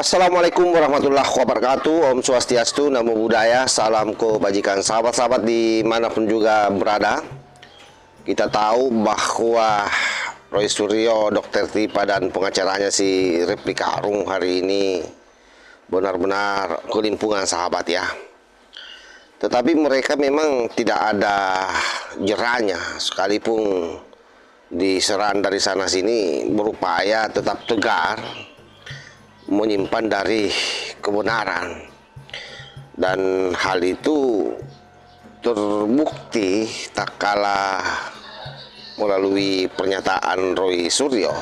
Assalamualaikum warahmatullahi wabarakatuh. Om Swastiastu, Namo Buddhaya, salam kebajikan. Sahabat-sahabat dimanapun juga berada, kita tahu bahwa Roy Suryo, Dr. Tipa dan pengacaranya si Repli Karung hari ini benar-benar kelimpungan sahabat ya. Tetapi mereka memang tidak ada jerahnya, sekalipun diserang dari sana sini berupaya tetap tegar menyimpan dari kebenaran, dan hal itu terbukti tak kalah melalui pernyataan Roy Suryo.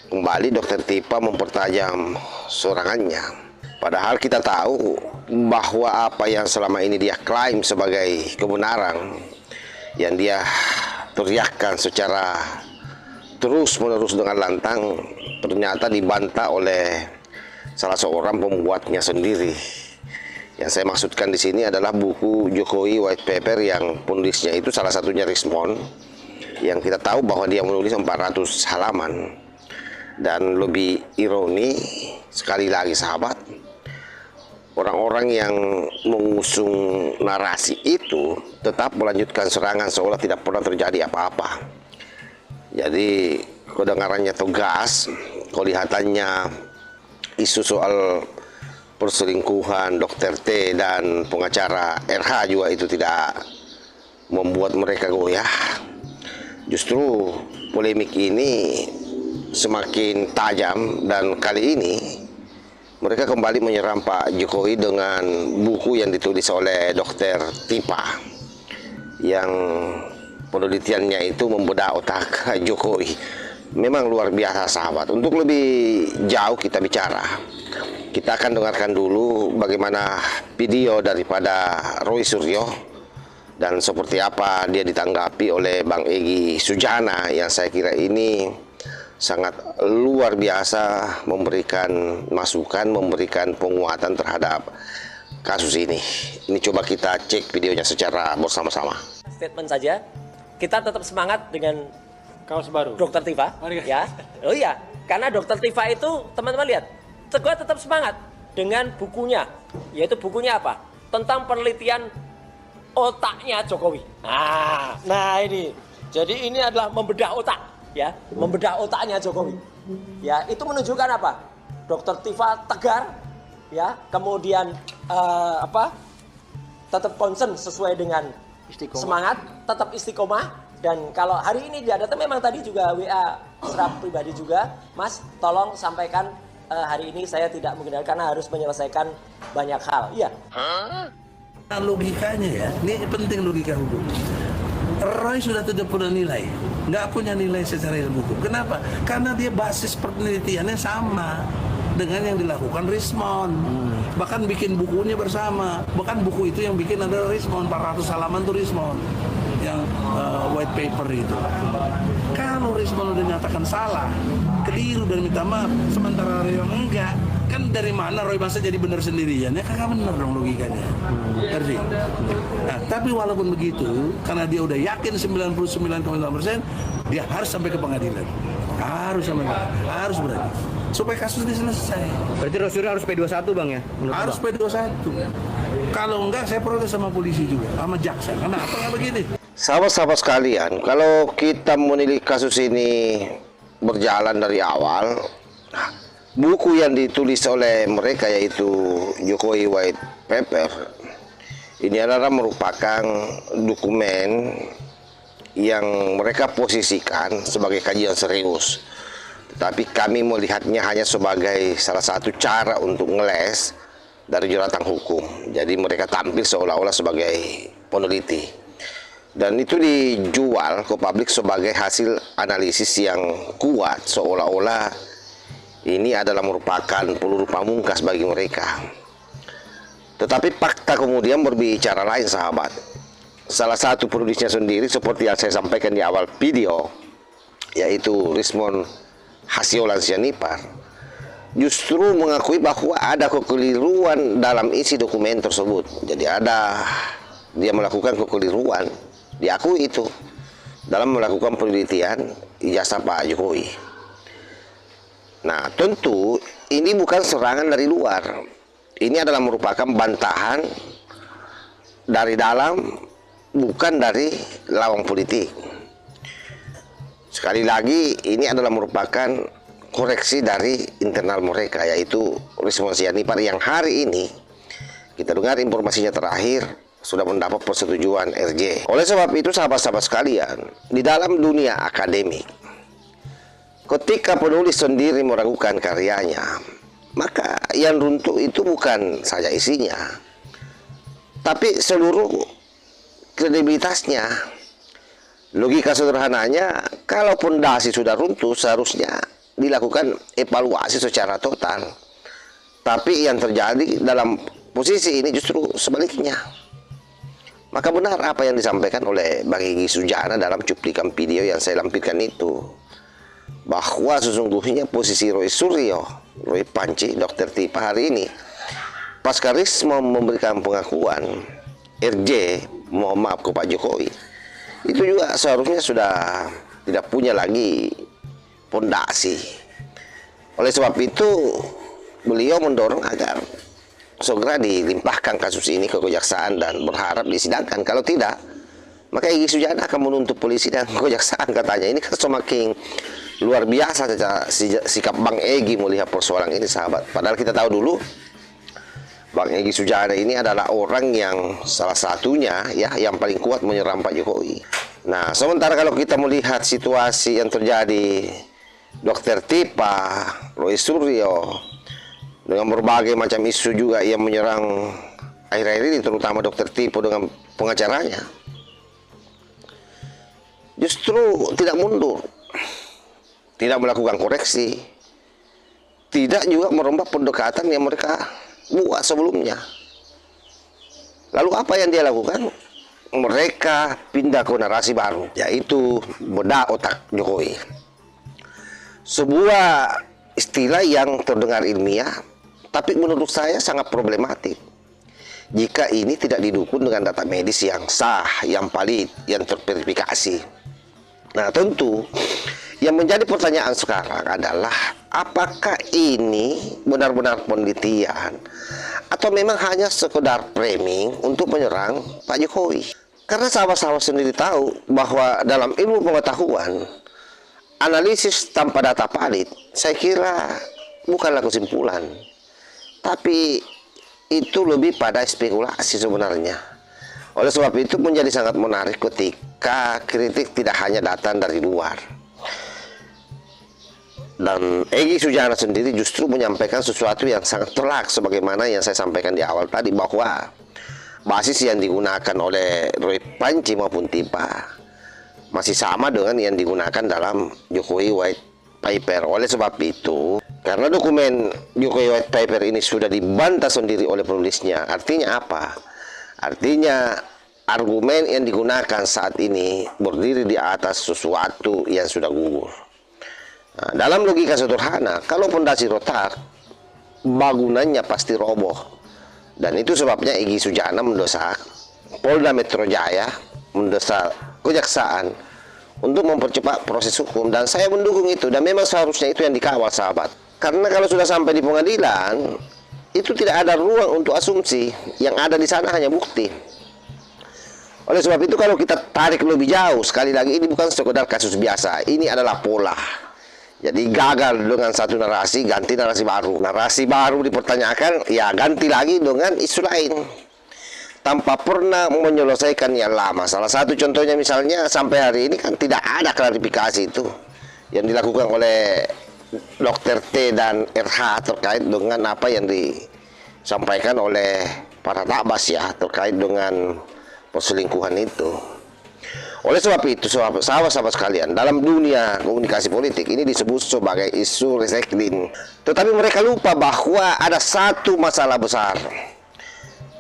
Kembali Dr. Tipa mempertajam serangannya, padahal kita tahu bahwa apa yang selama ini dia klaim sebagai kebenaran, yang dia teriakkan secara terus-menerus dengan lantang, ternyata dibantah oleh salah seorang pembuatnya sendiri. Yang saya maksudkan di sini adalah buku Jokowi White Paper yang penulisnya itu salah satunya Rismond, yang kita tahu bahwa dia menulis 400 halaman. Dan lebih ironi sekali lagi sahabat, orang-orang yang mengusung narasi itu tetap melanjutkan serangan seolah tidak pernah terjadi apa-apa. Jadi kedengarannya tegas, kelihatannya isu soal perselingkuhan Dr. T dan pengacara RH juga itu tidak membuat mereka goyah. Justru polemik ini semakin tajam, dan kali ini mereka kembali menyerang Pak Jokowi dengan buku yang ditulis oleh Dr. Tipa, yang penelitiannya itu membedah otak Jokowi. Memang luar biasa sahabat. Untuk lebih jauh kita bicara, kita akan dengarkan dulu bagaimana video daripada Roy Suryo dan seperti apa dia ditanggapi oleh Bang Egy Sujana, yang saya kira ini sangat luar biasa memberikan masukan, memberikan penguatan terhadap kasus ini. Ini coba kita cek videonya secara bersama-sama. Statement saja, kita tetap semangat dengan kaos baru Dr. Tipa, ya. Oh iya, karena Dr. Tipa itu teman-teman lihat, juga tetap semangat dengan bukunya, yaitu bukunya apa? Tentang penelitian otaknya Jokowi. Nah ini, jadi ini adalah membedah otak, ya, membedah otaknya Jokowi. Ya, itu menunjukkan apa? Dr. Tipa tegar, ya, kemudian tetap concern sesuai dengan semangat, tetap istiqomah. Dan kalau hari ini dia datang, memang tadi juga WA secara pribadi juga, Mas tolong sampaikan hari ini saya tidak mengendalikan karena harus menyelesaikan banyak hal. Iya. Logikanya ya, ini penting logika hukum. Roy sudah tidak punya nilai, nggak punya nilai secara ilmu hukum. Kenapa? Karena dia basis penelitiannya sama dengan yang dilakukan Rismond. Bahkan bikin bukunya bersama. Bahkan buku itu yang bikin adalah Rismond, 400 halaman tuh Rismond, yang white paper itu. Kalau Rismond udah nyatakan salah, keliru dan minta maaf, sementara Roy enggak, kan dari mana Roy masa jadi benar sendirian? Ya kagak benar dong logikanya. Ngerti? Nah, tapi walaupun begitu, karena dia udah yakin 99,9%, dia harus sampai ke pengadilan. Harus berani supaya kasus ini selesai. Berarti Roy Suryo harus P21 bang ya? Harus P21. Kalau enggak saya protes sama polisi juga, sama jaksa. Kenapa nggak begini? Sahabat-sahabat sekalian, kalau kita menilik kasus ini berjalan dari awal, buku yang ditulis oleh mereka yaitu Jokowi White Paper ini adalah merupakan dokumen yang mereka posisikan sebagai kajian serius. Tapi kami melihatnya hanya sebagai salah satu cara untuk ngeles dari jeratan hukum. Jadi mereka tampil seolah-olah sebagai peneliti. Dan itu dijual ke publik sebagai hasil analisis yang kuat, seolah-olah ini adalah merupakan peluru pamungkas bagi mereka. Tetapi fakta kemudian berbicara lain sahabat. Salah satu penulisnya sendiri seperti yang saya sampaikan di awal video, yaitu Rismond Hasyolan Sianipar, justru mengakui bahwa ada kekeliruan dalam isi dokumen tersebut. Jadi dia melakukan kekeliruan, diakui itu dalam melakukan penelitian ijazah Pak Jokowi. Nah, tentu ini bukan serangan dari luar. Ini adalah merupakan bantahan dari dalam, bukan dari lawan politik. Sekali lagi, ini adalah merupakan koreksi dari internal mereka, yaitu Rismon Sianipar yang hari ini kita dengar informasinya terakhir sudah mendapat persetujuan RJ. Oleh sebab itu, sahabat-sahabat sekalian, di dalam dunia akademik, ketika penulis sendiri meragukan karyanya, maka yang runtuh itu bukan saja isinya, tapi seluruh kredibilitasnya. Logika sederhananya, kalau pondasi sudah runtuh, seharusnya dilakukan evaluasi secara total. Tapi yang terjadi dalam posisi ini justru sebaliknya. Maka benar apa yang disampaikan oleh Bang Egy Sujana dalam cuplikan video yang saya lampirkan itu, bahwa sesungguhnya posisi Roy Suryo, Roy Panci, Dr. Tipa hari ini pasca Risma memberikan pengakuan RJ mohon maaf ke Pak Jokowi, itu juga seharusnya sudah tidak punya lagi pondasi. Oleh sebab itu beliau mendorong agar segera dilimpahkan kasus ini ke kejaksaan dan berharap disidangkan. Kalau tidak, maka Egy Sujana akan menuntut polisi dan kejaksaan katanya. Ini kan semakin luar biasa sikap Bang Egy melihat persoalan ini, sahabat. Padahal kita tahu dulu Bang Egy Sujana ini adalah orang yang salah satunya ya yang paling kuat menyerang Pak Jokowi. Nah, sementara kalau kita melihat situasi yang terjadi Dr. Tipa, Roy Suryo, dengan berbagai macam isu juga yang menyerang akhir-akhir ini, terutama Dr. Tipa dengan pengacaranya, justru tidak mundur, tidak melakukan koreksi, tidak juga merombak pendekatan yang mereka buat sebelumnya. Lalu apa yang dia lakukan? Mereka pindah ke narasi baru, yaitu bedah otak Jokowi. Sebuah istilah yang terdengar ilmiah, tapi menurut saya sangat problematik jika ini tidak didukung dengan data medis yang sah, yang valid, yang terverifikasi. Nah, tentu yang menjadi pertanyaan sekarang adalah apakah ini benar-benar penelitian atau memang hanya sekedar framing untuk menyerang Pak Jokowi? Karena sahabat-sahabat sendiri tahu bahwa dalam ilmu pengetahuan, analisis tanpa data valid, saya kira bukanlah kesimpulan, tapi itu lebih pada spekulasi sebenarnya. Oleh sebab itu menjadi sangat menarik ketika kritik tidak hanya datang dari luar. Dan Egy Sujana sendiri justru menyampaikan sesuatu yang sangat telak, sebagaimana yang saya sampaikan di awal tadi, bahwa basis yang digunakan oleh Roy Panci maupun Tipa masih sama dengan yang digunakan dalam Jokowi White Paper. Oleh sebab itu, karena dokumen Jokowi White Paper ini sudah dibantah sendiri oleh penulisnya, artinya apa? Artinya argumen yang digunakan saat ini berdiri di atas sesuatu yang sudah gugur. Nah, dalam logika sederhana, kalau pondasi retak, bangunannya pasti roboh. Dan itu sebabnya Egy Sujana mendesak Polda Metro Jaya, mendesak kejaksaan untuk mempercepat proses hukum, dan saya mendukung itu, dan memang seharusnya itu yang dikawal, sahabat. Karena kalau sudah sampai di pengadilan, itu tidak ada ruang untuk asumsi, yang ada di sana hanya bukti. Oleh sebab itu kalau kita tarik lebih jauh, sekali lagi ini bukan sekedar kasus biasa, ini adalah pola. Jadi gagal dengan satu narasi, ganti narasi baru. Narasi baru dipertanyakan, ya ganti lagi dengan isu lain, tanpa pernah menyelesaikan yang lama. Salah satu contohnya misalnya sampai hari ini kan tidak ada klarifikasi itu yang dilakukan oleh Dr. T dan RH terkait dengan apa yang disampaikan oleh para tabas ya, terkait dengan perselingkuhan itu. Oleh sebab itu, sahabat-sahabat sekalian, dalam dunia komunikasi politik ini disebut sebagai isu recycling. Tetapi mereka lupa bahwa ada satu masalah besar,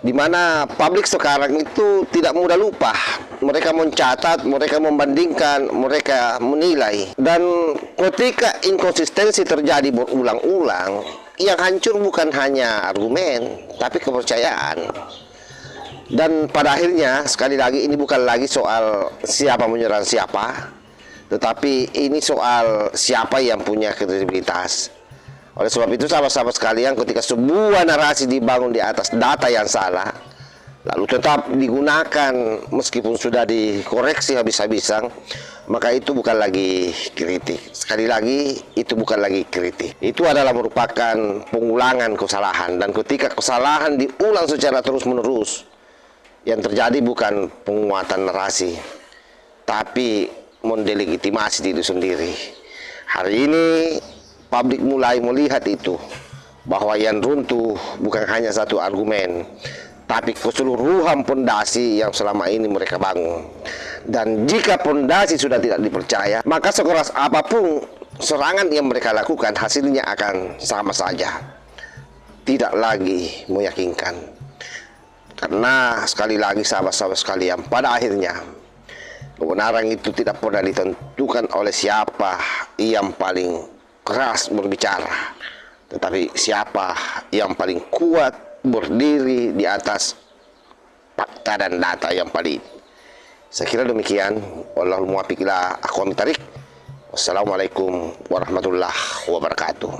di mana publik sekarang itu tidak mudah lupa. Mereka mencatat, mereka membandingkan, mereka menilai. Dan ketika inkonsistensi terjadi berulang-ulang, yang hancur bukan hanya argumen, tapi kepercayaan. Dan pada akhirnya, sekali lagi, ini bukan lagi soal siapa menyerang siapa, tetapi ini soal siapa yang punya kredibilitas. Oleh sebab itu sahabat-sahabat sekalian, ketika sebuah narasi dibangun di atas data yang salah, lalu tetap digunakan meskipun sudah dikoreksi habis-habisan, maka itu bukan lagi kritik. Sekali lagi, itu bukan lagi kritik. Itu adalah merupakan pengulangan kesalahan. Dan ketika kesalahan diulang secara terus-menerus, yang terjadi bukan penguatan narasi, tapi mendelegitimasi diri sendiri. Hari ini, publik mulai melihat itu, bahwa yang runtuh bukan hanya satu argumen, tapi keseluruhan pondasi yang selama ini mereka bangun. Dan jika pondasi sudah tidak dipercaya, maka sekeras apapun serangan yang mereka lakukan, hasilnya akan sama saja, tidak lagi meyakinkan. Karena sekali lagi sahabat-sahabat sekalian, pada akhirnya kebenaran itu tidak pernah ditentukan oleh siapa yang paling keras berbicara, tetapi siapa yang paling kuat berdiri di atas fakta dan data yang valid. Saya kira demikian. Wallahul muwaffiq ila aqwamit thariq. Wassalamualaikum warahmatullahi wabarakatuh.